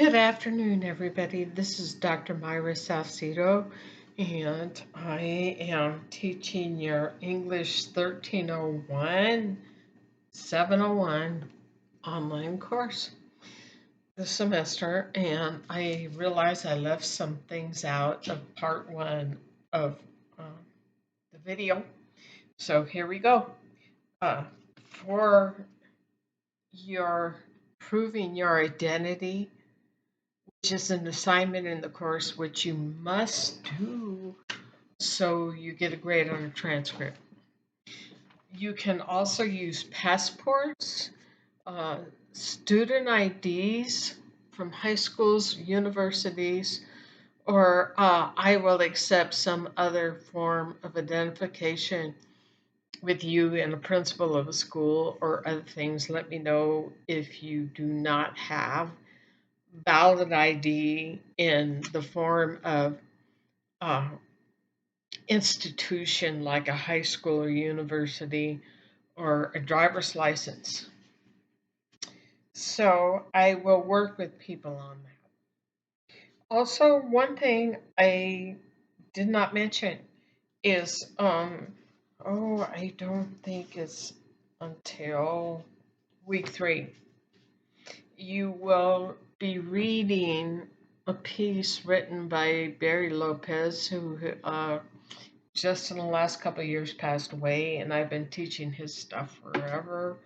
Good afternoon, everybody. This is Dr. Myra Salcido, and I am teaching your English 1301 701 online course this semester. And I realize I left some things out of part one of the video. So here we go. Uh, for your proving your identity, which is an assignment in the course which you must do so you get a grade on a transcript. You can also use passports, uh, student IDs from high schools, universities, or I will accept some other form of identification with you and the principal of a school or other things. Let me know if you do not have valid ID in the form of uh, institution like a high school or university or a driver's license. So I will work with people on that. Also, one thing I did not mention is, I don't think it's until week 3. You will be reading a piece written by Barry Lopez, who just in the last couple of years passed away, and I've been teaching his stuff forever.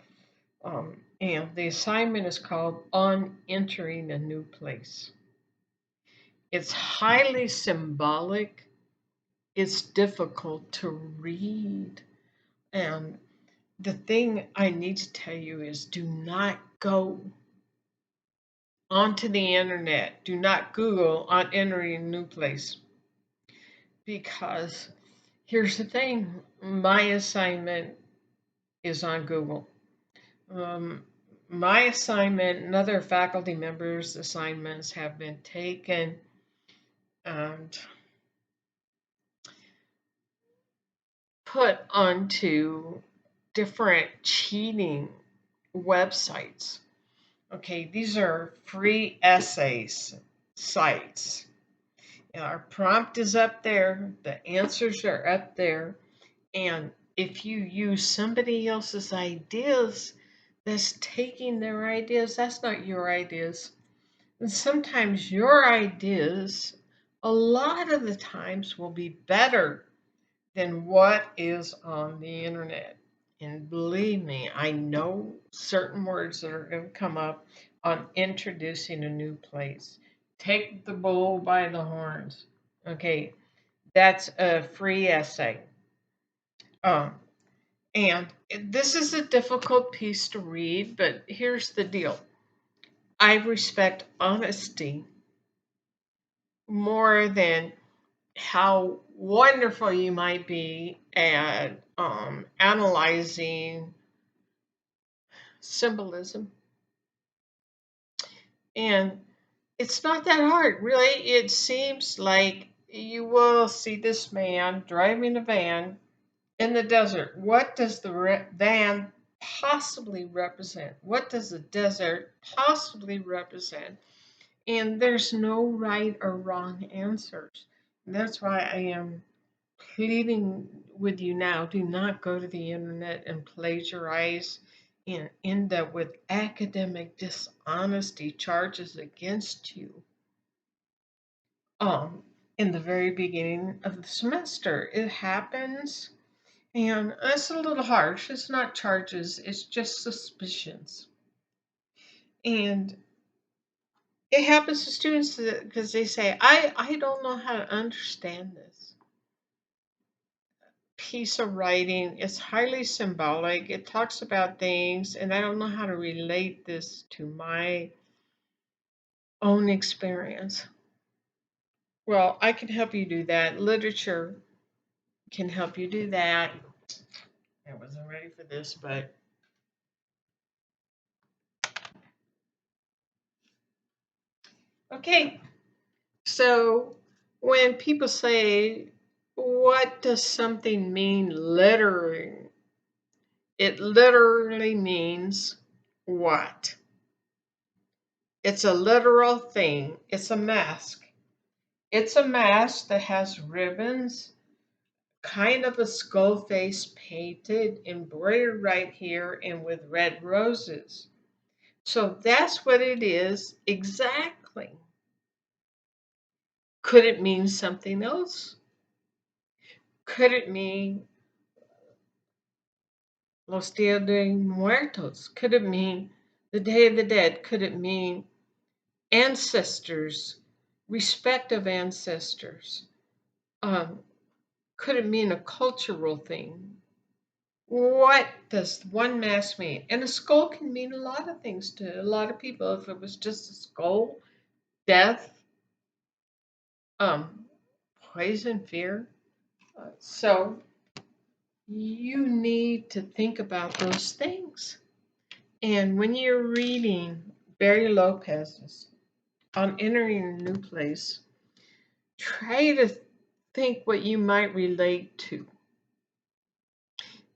And the assignment is called On Entering a New Place. It's highly symbolic, it's difficult to read. And the thing I need to tell you is do not go onto the internet, do not Google on entering a new place. Because here's the thing, my assignment is on Google. My assignment and other faculty members' assignments have been taken and put onto different cheating websites. Okay, these are free essays sites. Our prompt is up there, the answers are up there, and if you use somebody else's ideas, that's taking their ideas, that's not your ideas. And sometimes your ideas, a lot of the times, will be better than what is on the internet. And believe me, I know certain words that are going to come up on introducing a new place. Take the bull by the horns. Okay, that's a free essay. Um, and this is a difficult piece to read, but here's the deal. I respect honesty more than how wonderful you might be at analyzing symbolism. And it's not that hard, really. It seems like you will see this man driving a van in the desert. What does the van possibly represent? What does the desert possibly represent? And there's no right or wrong answers. And that's why I am pleading with you now, do not go to the internet and plagiarize and end up with academic dishonesty charges against you um, in the very beginning of the semester. It happens, and it's a little harsh. It's not charges, it's just suspicions. And it happens to students because they say, I don't know how to understand this piece of writing. It's highly symbolic. It talks about things, and I don't know how to relate this to my own experience. Well, I can help you do that. Literature can help you do that. I wasn't ready for this, but okay. So when people say, what does something mean literally? It literally means what? It's a literal thing. It's a mask. It's a mask that has ribbons, kind of a skull face painted, embroidered right here, and with red roses. So that's what it is exactly. Could it mean something else? Could it mean Los Dia de Muertos? Could it mean the Day of the Dead? Could it mean ancestors, respect of ancestors? Um, could it mean a cultural thing? What does one mask mean? And a skull can mean a lot of things to a lot of people. If it was just a skull, death, um, poison, fear. So you need to think about those things. And when you're reading Barry Lopez's on entering a new place, try to think what you might relate to.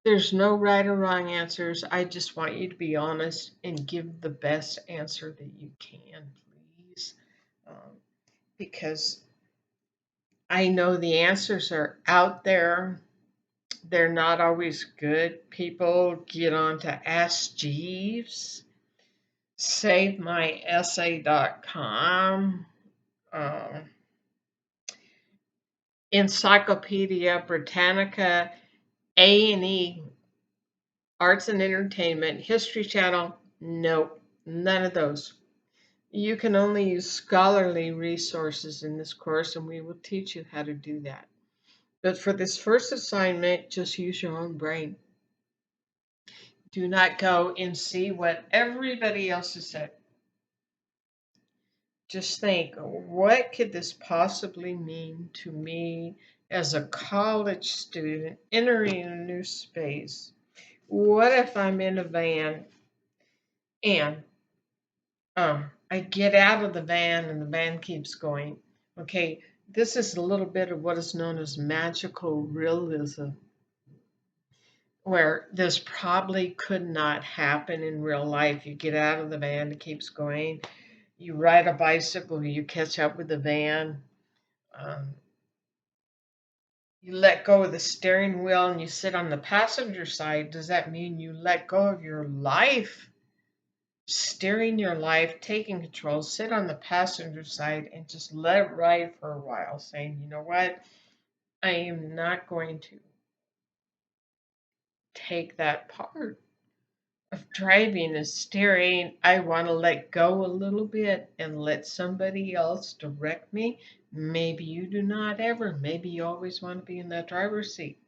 There's no right or wrong answers. I just want you to be honest and give the best answer that you can, please. Because I know the answers are out there. They're not always good. People get on to Ask Jeeves, SaveMyEssay.com, um, Encyclopedia Britannica, A&E, Arts and Entertainment, History Channel. Nope, none of those. You can only use scholarly resources in this course, and we will teach you how to do that. But for this first assignment, just use your own brain. Do not go and see what everybody else has said. Just think, what could this possibly mean to me as a college student entering a new space? What if I'm in a van and I get out of the van and the van keeps going? Okay, this is a little bit of what is known as magical realism, where this probably could not happen in real life. You get out of the van, it keeps going. You ride a bicycle, you catch up with the van. Um, you let go of the steering wheel and you sit on the passenger side. Does that mean you let go of your life? Steering your life, taking control, sit on the passenger side and just let it ride for a while, saying, you know what? I am not going to take that part of driving and steering. I want to let go a little bit and let somebody else direct me. Maybe you do not ever. Maybe you always want to be in that driver's seat.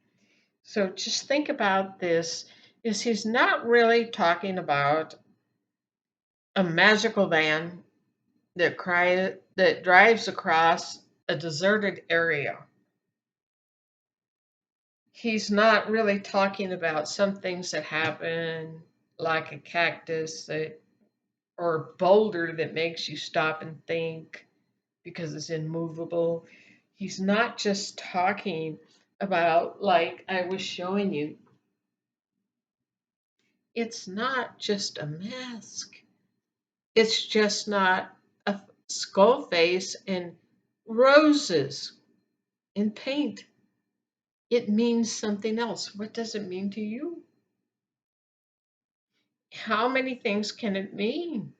So just think about this. Is he's not really talking about a magical van that drives across a deserted area. He's not really talking about some things that happen, like a cactus or a boulder that makes you stop and think because it's immovable. He's not just talking about, like I was showing you, it's not just a mask. It's just not a skull face and roses and paint. It means something else. What does it mean to you? How many things can it mean?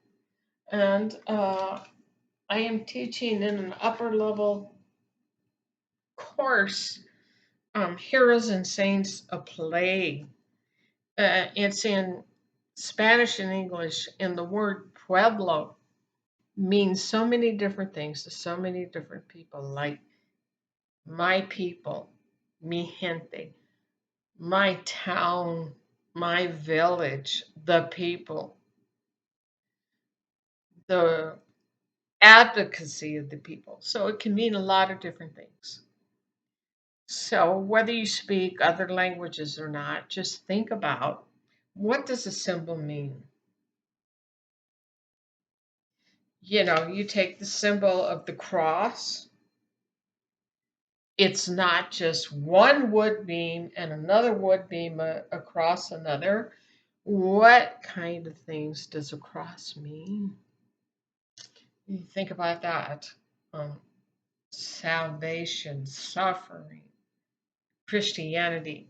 And I am teaching in an upper level course, Heroes and Saints, a play. It's in Spanish and English, and the word pueblo means so many different things to so many different people, like my people, mi gente, my town, my village, the people, the advocacy of the people. So it can mean a lot of different things. So whether you speak other languages or not, just think about, what does a symbol mean? You know, you take the symbol of the cross. It's not just one wood beam and another wood beam across another. What kind of things does a cross mean? You think about that. Um, Salvation, suffering, Christianity,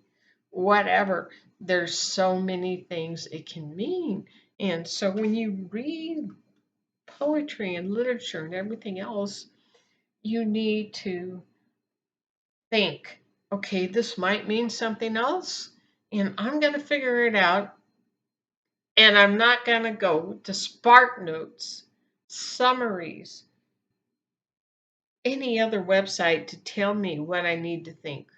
whatever. There's so many things it can mean. And so when you read poetry and literature and everything else, you need to think, okay, this might mean something else, and I'm going to figure it out. And I'm not going to go to Spark Notes, summaries, any other website to tell me what I need to think.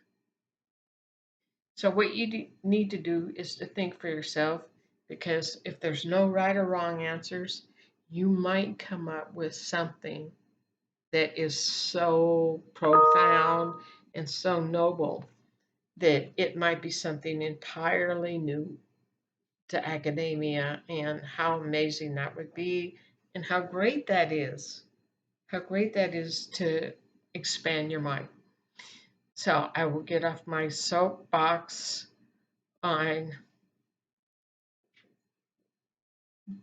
So, what you need to do is to think for yourself, because if there's no right or wrong answers, you might come up with something that is so profound and so noble that it might be something entirely new to academia, and how amazing that would be, and how great that is. How great that is to expand your mind. So I will get off my soapbox on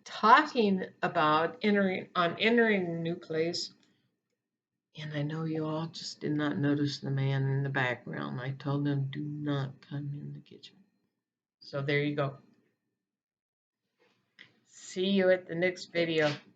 talking about entering a new place. And I know you all just did not notice the man in the background. I told them do not come in the kitchen. So there you go. See you at the next video.